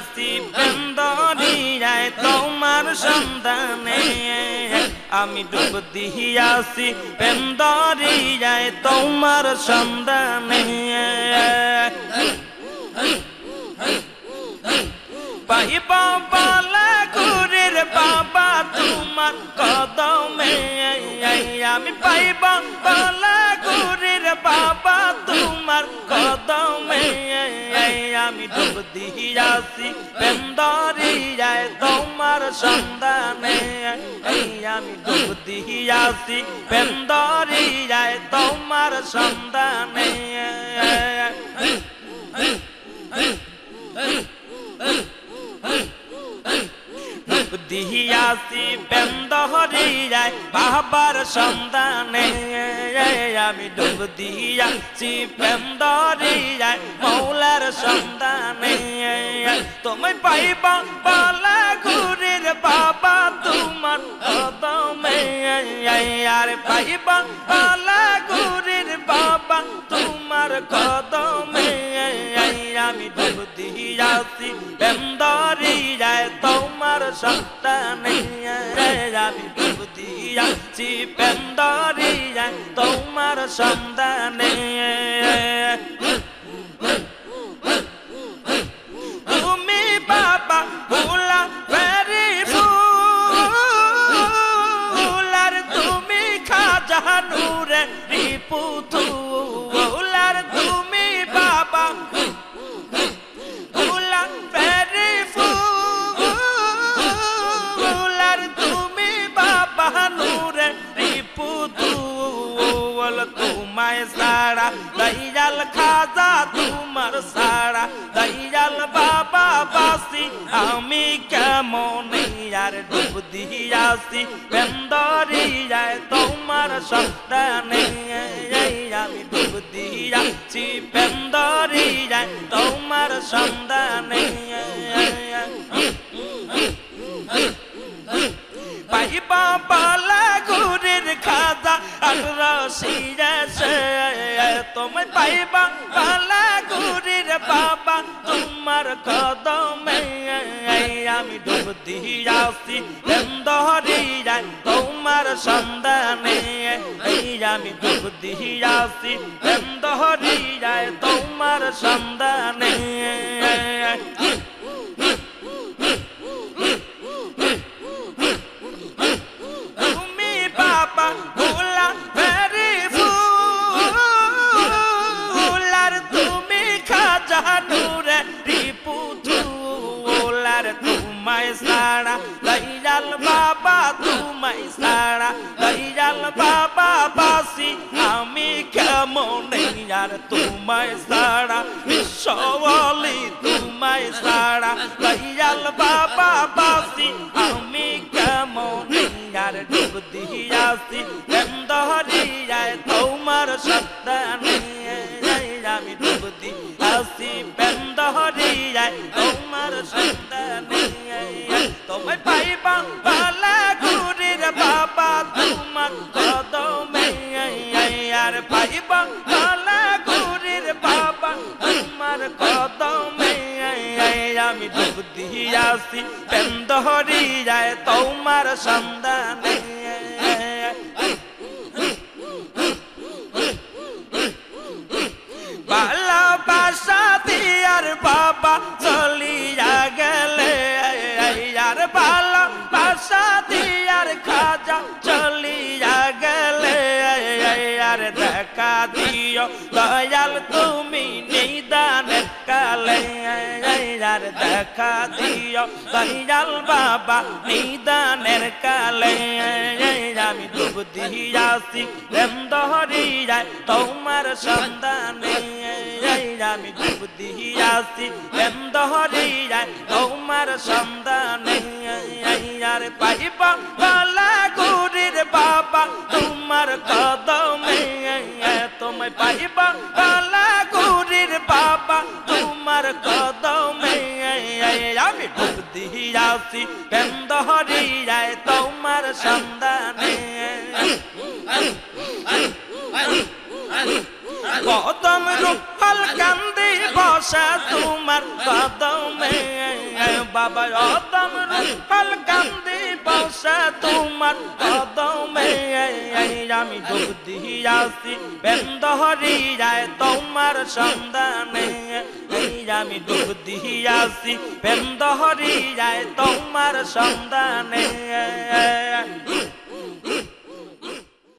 আসি পেন্দরিয়ায় তোমার সন্ধানে আমি ডুব দিয়াছি পেন্দরিয়ায় তোমার সন্ধানে পাইবা বালা গুরির বাবা তোমার কদমে আমি পাইবা বালা গুরির বাবা তোমার কদমে আমি ডুব দিয়াছি পেন্দরিয়ায় তোমার সন্ধানে আমি ডুব দিয়াছি পেন্দরিয়ায় তোমার সন্ধানে দিয়াছি পেন্দরিয়ায় বাবার সন্ধানে আমি ডুব দিয়াছি পেন্দরিয়ায় মৌলার সন্ধানে তুমি পাইবা বালা গুরির বাবা তোমার কদমে আর পাইবা বালা গুরির বাবা তোমার কদমে আমি ডুব দিয়াছি পেন্দরিয়ায় তোমার সন্তানে আমি ডুব দিয়াছি পেন্দরিয়ায় তোমার সন্তানে তুমি বাবা ভোলা ভেরি ফুলার তুমি খাজা নূরে রিপুতুলার তুমি বাবা ভোলা ভেরি ফুলার তুমি বাবা নূরে রিপুতুল তোমায় সারা দয়াল খাজা তোমার সারা দয়াল বাবা বাসি আমি কেমন আর ডুব দিয়াছি পেন্দরিয়ায় তোমার সন্তানে আমি ডুব দিয়াছি পেন্দরিয়ায় তোমার সন্তানে পাইবা বালা গুরির খাজা আর রসিয়াছে তুমি পাইবা বালা গুরির বাবা তোমার কদমে আমি ডুব দিয়াছি পেন্দরিয়ায় তোমার সন্ধানে আমি ডুব দিয়াছি পেন্দরিয়ায় তোমার সন্ধানে তুমি বাবা ভোলা ভেরি ফুলার তুমি খাজা নূরে রিপুতুলার তোমায় সারা দয়াল বাবা তোমায় সারা দয়াল বাবা বাসি আমি কেমন আর তোমায় সারা বিশ্বওয়ালি তোমায় সারা দয়াল বাবা বাসি আমি কেমন আর ডুব দিয়াছি পেন্দরিয়ায় তোমার সন্তানে আমি ডুব দিয়াছি পেন্দরিয়ায় তোমার সন্তানে তোমায় পাইবা বালা গুরির বাবা তোমার কদমে আর পাইবা বালা গুরির বাবা তোমার কদমে আমি ডুব দিয়াছি পেন্দরিয়ায় তোমার সন্ধানে ভালোবাসা দিয়ার বাবা চলিয়া গেলে আর ভালোবাসা দিয়ার খাজা চলিয়া গেলে আর দেখা দিও দয়াল তুমি নিদানের কালে আর দেখা দিও দয়াল বাবা নিদানের কালে আমি ডুব দিয়াছি পেন্দরিয়ায় তোমার সন্ধানে আমি ডুব দিয়াছি পেন্দরিয়ায় তোমার সন্ধানে আর পাইবা বালা গুরির বাবা তোমার কদমে তোমায় পাইবা বালা গুরির বাবা তোমার কদমে আমি ডুব দিয়াছি পেন্দরিয়ায় তোমার সন্ধানে কদম রূপাল কান্দি বসে তোমার কদমে বাবা অদম রুহাল কান্দি বসে তোমার কদমে আমি ডুব দিয়াছি বেন্দহরিয়ায় তোমার সন্ধানে আমি ডুব দিয়াছি বেন্দহরিয়ায় তোমার সন্ধানে